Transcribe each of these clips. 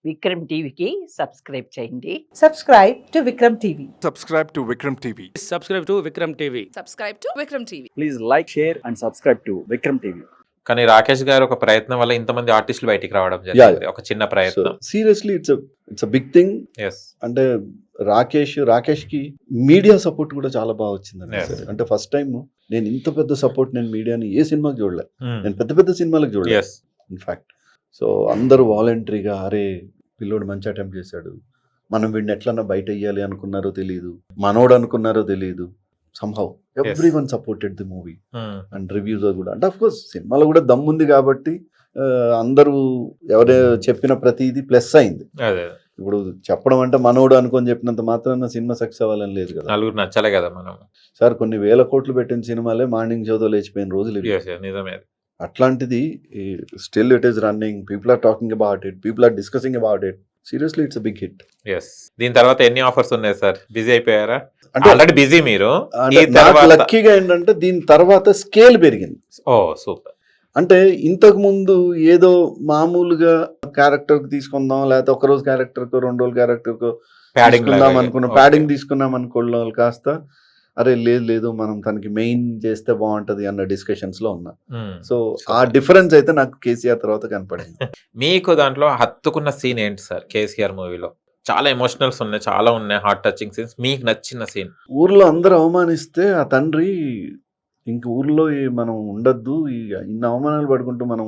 విక్రమ్ టీవీకి సబ్స్క్రైబ్ చేయండి. Subscribe to Vikram TV. Subscribe to Vikram TV. Subscribe to Vikram TV. Subscribe to Vikram TV. Please like, share and subscribe to Vikram TV. కానీ రాకేష్ గారు ఒక ప్రయత్నం వల్ల ఇంతమంది ఆర్టిస్టులు బయటికి రావడం జరిగింది. ఒక చిన్న ప్రయత్నం. Seriously it's a big thing. అంటే రాకేష్ కి మీడియా సపోర్ట్ కూడా చాలా బాగా వచ్చిందండి. అంటే ఫస్ట్ టైం నేను ఇంత పెద్ద సపోర్ట్ నేను మీడియాని ఏ సినిమాకి చూడలే. నేను పెద్ద సినిమాలకు చూడలే ఇన్ఫాక్ట్. సో అందరూ వాలంటరీగా అరే పిల్లోడు మంచి అటెంప్ట్ చేశాడు, మనం వీడిని ఎట్లన్నా బయట వేయాలి అనుకున్నారో తెలియదు, మనోడు అనుకున్నారో తెలియదు, somehow everyone supported the movie and reviews కూడా. అంటే అఫ్ కోర్స్ సినిమాలో కూడా దమ్ముంది కాబట్టి అందరూ ఎవరే చెప్పిన ప్రతిదీ ప్లస్ అయింది. ఇప్పుడు చెప్పడం అంటే మనోడు అనుకొని చెప్పినంత మాత్రాన సినిమా సక్సెస్ అవ్వాలని లేదు కదా. నలుగురు నచ్చాలి కదా మనం. సార్ కొన్ని వేల కోట్లు పెట్టిన సినిమాలే మార్నింగ్ షోతో లేచిపోయిన రోజులు. నిజమే. అట్లాంటిది still it is running, people are talking about it, people are discussing about it. Seriously it's a big hit. దీని తర్వాత ఎన్ని ఆఫర్స్ ఉన్నాయి సార్? బిజీ అయిపోయారా? అంటే ఆల్రెడీ బిజీ మీరు. లక్కీగా ఏంటంటే దీని తర్వాత స్కేల్ పెరిగింది. ఓ సూపర్. అంటే ఇంతకు ముందు ఏదో మామూలుగా క్యారెక్టర్ తీసుకుందాం, లేకపోతే ఒక రోజు క్యారెక్టర్ కో 2 రోజుల క్యారెక్టర్ కో ప్యాడింగ్ తీసుకున్నాం అనుకోవడం కాస్త అరే లేదు మనం తనకి మెయిన్ చేస్తే బాగుంటది అన్న డిస్కషన్స్ లో ఉన్నా. సో ఆ డిఫరెన్స్ అయితే నాకు కేసీఆర్ తర్వాత కనపడింది. మీకు దాంట్లో హత్తుకున్న సీన్ ఏంటి సార్ కేసీఆర్ మూవీలో? చాలా ఎమోషనల్స్ ఉన్నాయి, చాలా ఉన్నాయి హార్ట్ టచింగ్ సీన్స్. మీకు నచ్చిన సీన్? ఊర్లో అందరూ అవమానిస్తే ఆ తండ్రి ఇంక ఊర్లో మనం ఉండద్దు, ఇన్ని అవమానాలు పడుకుంటూ మనం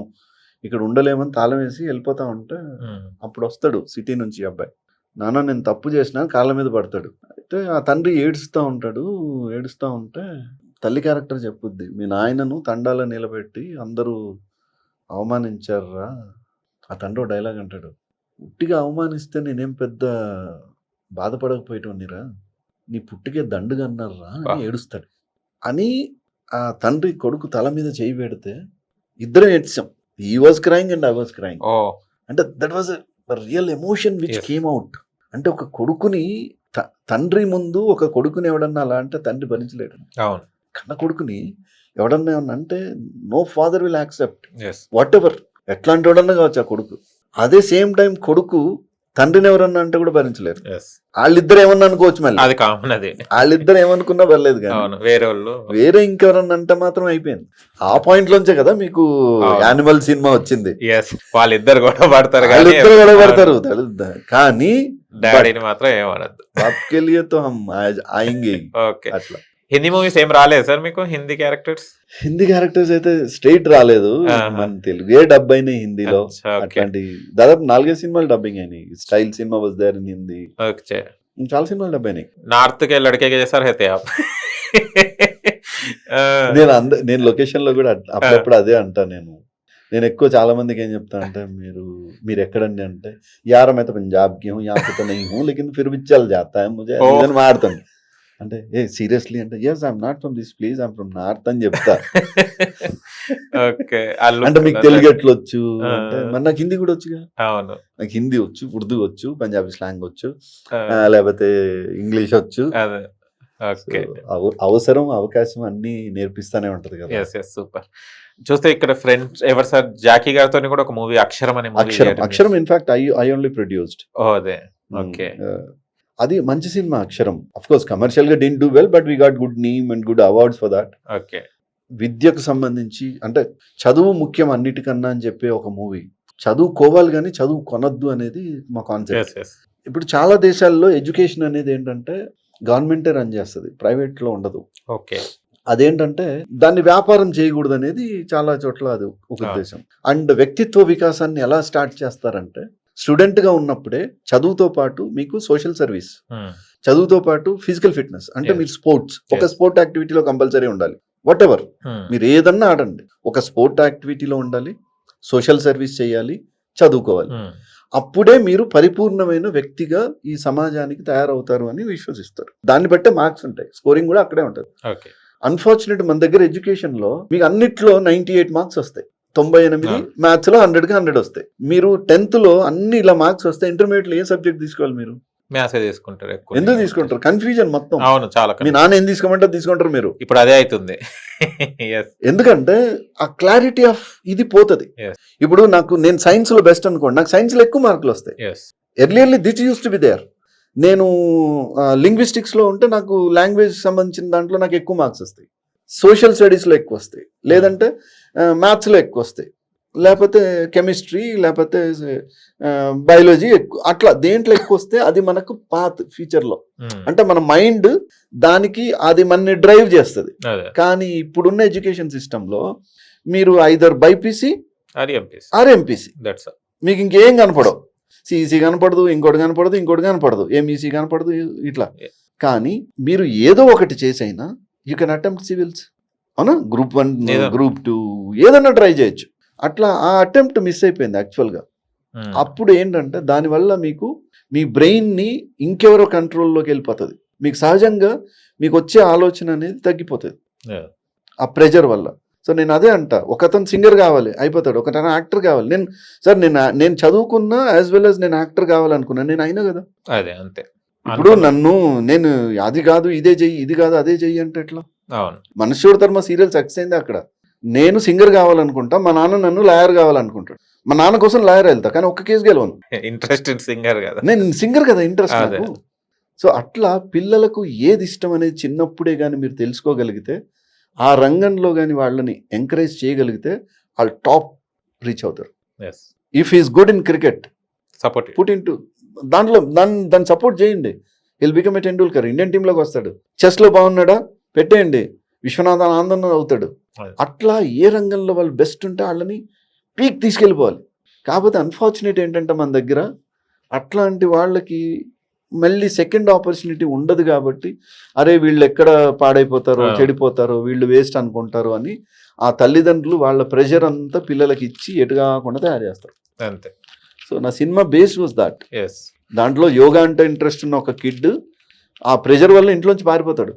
ఇక్కడ ఉండలేమని తాళం వేసి వెళ్ళిపోతా ఉంటే అప్పుడు వస్తాడు సిటీ నుంచి అబ్బాయి, నాన్న నేను తప్పు చేసినా కాళ్ళ మీద పడతాడు. అయితే ఆ తండ్రి ఏడుస్తూ ఉంటే తల్లి క్యారెక్టర్ చెప్పుద్ది, మీ నాయనను తండాలో నిలబెట్టి అందరూ అవమానించారా. ఆ తండ్రి డైలాగ్ అంటాడు, పుట్టిగా అవమానిస్తే నేనేం పెద్ద బాధపడకపోయేటోనిరా, నీ పుట్టికే దండుగా అన్నారా అని ఏడుస్తాడు. అని ఆ తండ్రి కొడుకు తల మీద చేయి పెడితే ఇద్దరం ఏడ్చాం. He was crying and I was crying. అంటే that was real emotion which came out. అంటే ఒక కొడుకుని తండ్రి ముందు ఒక కొడుకుని ఎవడన్నా అలా అంటే తండ్రి భరించలేడు. కన్న కొడుకుని ఎవడన్నా అంటే no father will accept whatever, ఎట్లాంటి వాడన్నా కావచ్చు ఆ కొడుకు. అదే సేమ్ టైం కొడుకు తండ్రిని ఎవరన్నా అంటే కూడా భరించలేరు. వాళ్ళిద్దరు ఏమన్నా అనుకోవచ్చు, మళ్ళీ అది కామన్. అది వాళ్ళిద్దరు ఏమనుకున్నా పర్లేదు, కానీ వేరే ఇంకెవరన్నా అంటే మాత్రం అయిపోయింది. ఆ పాయింట్ లోంచే కదా మీకు యానిమల్ సినిమా వచ్చింది. వాళ్ళిద్దరు గొడవ పడతారు, కానీ డాడీని మాత్రం ఏమనద్దు. బాప్కెలియతో ఆయింగే అట్లా. హిందీ మూవీస్ ఏం రాలేదు సార్ మీకు? హిందీ క్యారెక్టర్స్ అయితే స్ట్రైట్ రాలేదు. మన తెలుగే డబ్ అయినాయి హిందీలో. అట్లాంటి దాదాపు 4 సినిమాలు డబ్బింగ్ అయినాయి. స్టైల్ సినిమా వాజ్ దేర్ ఇన్ హిందీ. చాలా సినిమాలు డబ్ అయినాయి. నార్త్ కే లడ్కే చేసారు అయితే నేను లొకేషన్ లో కూడా అప్పుడప్పుడు అదే అంటా. నేను ఎక్కువ చాలా మందికి ఏం చెప్తా అంటే మీరు ఎక్కడండి అంటే యార్ మే తో పంజాబ్ కి హూ యహాं पे तो नहीं हूं लेकिन फिर भी चल जाता है मुझे అని మాడతాను. అంటే ఏ సీరియస్లీ అంటే yes I'm not from this place, I'm from north అని చెప్తా. అంటే మీకు తెలుగు ఎట్లొచ్చు అంటే మరి నాకు హిందీ కూడా వచ్చుగా. నాకు హిందీ వచ్చు, ఉర్దూ వచ్చు, పంజాబీ స్లాంగ్ వచ్చు, లేకపోతే ఇంగ్లీష్ వచ్చు. అవసరం అవకాశం అన్ని నేర్పిస్తానే ఉంటది కదా. సూపర్. చూస్తే ఇక్కడ ఫ్రెండ్స్ ఎవరు సార్? జాకీ గారితో కూడా ఒక మూవీ అక్షరం అనే అక్షరం ఇన్ఫాక్ట్ ఐ ఓన్లీ ప్రొడ్యూస్డ్. అది మంచి సినిమా అక్షరం. అఫ్ కోర్స్ కమర్షియల్ గా didn't do well, but we got good name and good awards for that. విద్యకు సంబంధించి అంటే చదువు ముఖ్యం అన్నిటికన్నా అని చెప్పే ఒక మూవీ. చదువుకోవాలి కానీ చదువు కొనద్దు అనేది మా కాన్సెప్ట్. ఇప్పుడు చాలా దేశాల్లో ఎడ్యుకేషన్ అనేది ఏంటంటే గవర్నమెంటే రన్ చేస్తుంది, ప్రైవేట్ లో ఉండదు. అదేంటంటే దాన్ని వ్యాపారం చేయకూడదు అనేది చాలా చోట్ల అది ఒక ఉద్దేశం. అండ్ వ్యక్తిత్వ వికాసాన్ని ఎలా స్టార్ట్ చేస్తారంటే స్టూడెంట్ గా ఉన్నప్పుడే చదువుతో పాటు మీకు సోషల్ సర్వీస్, చదువుతో పాటు ఫిజికల్ ఫిట్నెస్. అంటే మీరు స్పోర్ట్స్, ఒక స్పోర్ట్ యాక్టివిటీలో కంపల్సరీ ఉండాలి. వాట్ ఎవర్ మీరు ఏదన్నా ఆడండి, ఒక స్పోర్ట్ యాక్టివిటీలో ఉండాలి, సోషల్ సర్వీస్ చేయాలి, చదువుకోవాలి. అప్పుడే మీరు పరిపూర్ణమైన వ్యక్తిగా ఈ సమాజానికి తయారవుతారు అని విశ్వసిస్తారు. దాన్ని బట్టే మార్క్స్ ఉంటాయి, స్కోరింగ్ కూడా అక్కడే ఉంటుంది. అన్ఫార్చునేట్ మన దగ్గర ఎడ్యుకేషన్ లో మీకు అన్నిట్లో 98 మార్క్స్ వస్తాయి, 98 మ్యాథ్స్ లో 100కి 100 వస్తాయి. మీరు 10th లో అన్ని ఇలా మార్క్స్ వస్తాయి, ఇంటర్మీడియట్ లో ఏ సబ్జెక్ట్ తీసుకోవాలి మీరు? మ్యాసే తీసుకుంటారు ఎక్కువ. ఎందుకు తీసుకుంటారు? కన్ఫ్యూజన్ మొత్తం. అవును, చాలా మీ నాన్న ఏం తీసుకోమంటే తీసుకుంటారు మీరు. ఇప్పుడు అదే అవుతుంది. Yes. ఎందుకంటే ఆ క్లారిటీ ఆఫ్ ఇది పోతుంది. Yes. ఇప్పుడు నేను సైన్స్ లో బెస్ట్ అనుకోండి, నాకు సైన్స్ లో ఎక్కువ మార్కులు వస్తాయి. Yes. Earlierly this used to be there. నేను లింగ్విస్టిక్స్ లో ఉంటే నాకు లాంగ్వేజ్ సంబంధించిన దాంట్లో నాకు ఎక్కువ మార్క్స్ వస్తాయి, సోషల్ స్టడీస్ లో ఎక్కువ వస్తాయి, లేదంటే మ్యాథ్స్ లో ఎక్కువ వస్తాయి, లేకపోతే కెమిస్ట్రీ, లేకపోతే బయాలజీ ఎక్కువ, అట్లా దేంట్లో ఎక్కువ వస్తే అది మనకు పాత్ ఫ్యూచర్ లో, అంటే మన మైండ్ దానికి అది మనని డ్రైవ్ చేస్తుంది. అదే. కానీ ఇప్పుడున్న ఎడ్యుకేషన్ సిస్టమ్ లో మీరు either BiPC or MPC, That's all. మీకు ఇంకేం కనపడవు. సిఈసీ కనపడదు, ఇంకోటి కనపడదు, ఎంఈసీ కనపడదు, ఇట్లా. కానీ మీరు ఏదో ఒకటి చేసైనా యూ కెన్ అటెంప్ట్ సివిల్స్, అవునా? గ్రూప్ 1, గ్రూప్ 2 ఏదన్నా ట్రై చేయొచ్చు. అట్లా ఆ అటెంప్ట్ మిస్ అయిపోయింది యాక్చువల్గా. అప్పుడు ఏంటంటే దానివల్ల మీ బ్రెయిన్ని ఇంకెవరో కంట్రోల్లోకి వెళ్ళిపోతుంది. మీకు సహజంగా మీకు వచ్చే ఆలోచన అనేది తగ్గిపోతుంది Yeah. ఆ ప్రెజర్ వల్ల. సో నేను అదే అంట, ఒకతను సింగర్ కావాలి అయిపోతాడు, ఒకతను యాక్టర్ కావాలి. నేను చదువుకున్నా యాజ్ వెల్ యాజ్ నేను యాక్టర్ కావాలనుకున్నాను, నేను అయినా కదా. అదే అంతే. ఇప్పుడు నేను అది కాదు ఇదే చెయ్యి, ఇది కాదు అదే చెయ్యి అంటే ఎట్లా? అవును. మనుష్యుడు ధర్మ సీరియల్ సక్సెస్ అయింది అక్కడ. నేను సింగర్ కావాలనుకుంటా, మా నాన్న నన్ను లాయర్ కావాలనుకుంటాడు. మా నాన్న కోసం లాయర్ వెళ్తా, కానీ ఒక్క కేసు గెలవను. ఇంట్రెస్టెడ్ సింగర్ కదా, నేను సింగర్ కదా, ఇంట్రెస్ట్ అదే. నాకు. సో అట్లా పిల్లలకు ఏది ఇష్టం అనేది చిన్నప్పుడే కానీ మీరు తెలుసుకోగలిగితే, ఆ రంగంలో కానీ వాళ్ళని ఎంకరేజ్ చేయగలిగితే వాళ్ళు టాప్ రీచ్ అవుతారు. Yes. If is good in cricket, Support it. Put in to దాన్ని సపోర్ట్ చేయండి. Will become a Tendulkar, Indian టీంలోకి వస్తాడు. చెస్లో బాగున్నాడా, పెట్టేయండి, విశ్వనాథన్ ఆనందం అవుతాడు. అదే. అట్లా ఏ రంగంలో వాళ్ళు బెస్ట్ ఉంటే వాళ్ళని పీక్ తీసుకెళ్ళిపోవాలి. కాకపోతే అన్ఫార్చునేట్ ఏంటంటే మన దగ్గర అట్లాంటి వాళ్ళకి మళ్ళీ సెకండ్ ఆపర్చునిటీ ఉండదు. కాబట్టి అరే వీళ్ళు ఎక్కడ పాడైపోతారో, చెడిపోతారో, వీళ్ళు వేస్ట్ అనుకుంటారు అని ఆ తల్లిదండ్రులు వాళ్ళ ప్రెషర్ అంతా పిల్లలకి ఇచ్చి ఎటు కాకుండా తయారు చేస్తారు. అంతే. సో నా cinema base was that. Yes. దాంట్లో యోగా అంటే ఇంట్రెస్ట్ ఉన్న ఒక కిడ్ ఆ ప్రెషర్ వల్ల ఇంట్లోంచి పారిపోతాడు.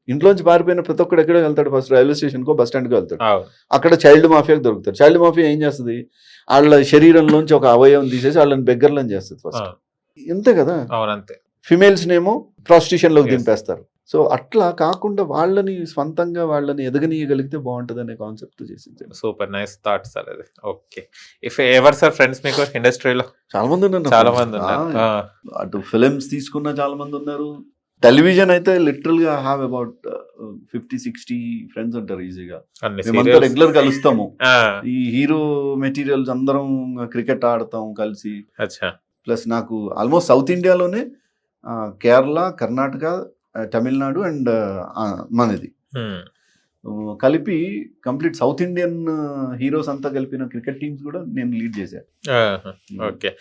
ఇంట్లోంచి పారిపోయిన ప్రతి ఒక్కడు ఎక్కడికి వెళ్తాడు? ఫస్ట్ రైల్వే స్టేషన్కో బస్ స్టాండ్కి వెళ్తాడు. అవును. అక్కడ చైల్డ్ మాఫియాకి దొరుకుతాడు. చైల్డ్ మాఫియా ఏం చేస్తుంది? వాళ్ళ శరీరంలోంచి ఒక అవయవం తీసేసి వాళ్ళని బెగ్గర్లను చేస్తుంది ఫస్ట్. ఇంతే కదా. అవునంతే. ఫిమేల్స్ నేమో ప్రాస్టిట్యూషన్లోకి Yes. దింపేస్తారు. సో అట్లా కాకుండా వాళ్ళని స్వంతంగా వాళ్ళని ఎదగనీయగలిగితే బాగుంటుంది అనే కాన్సెప్ట్ చేసింది. సూపర్ నైస్ థాట్ సార్ అది. Okay. If ever sir friends మీకు ఇండస్ట్రీలో? చాలా మంది ఉన్నారు. చాలా మంది ఉన్నారు. అటు ఫిలిమ్స్ తీసుకున్న చాలా మంది ఉన్నారు. టెలివిజన్ అయితే లిటరల్ గా హ్యావ్ అబౌట్ 50-60 ఫ్రెండ్స్ ఉంటారు ఈజీగా. మేమంతా రెగ్యులర్ కలుస్తాము. ఈ హీరో మెటీరియల్స్ అందరం క్రికెట్ ఆడతాం కలిసి. ప్లస్ నాకు ఆల్మోస్ట్ సౌత్ ఇండియాలోనే కేరళ, కర్ణాటక, తమిళనాడు అండ్ మనది కలిపి కంప్లీట్ సౌత్ ఇండియన్ హీరోస్ అంతా కలిపిన క్రికెట్ టీమ్స్ కూడా నేను లీడ్ చేశాను. ఓకే.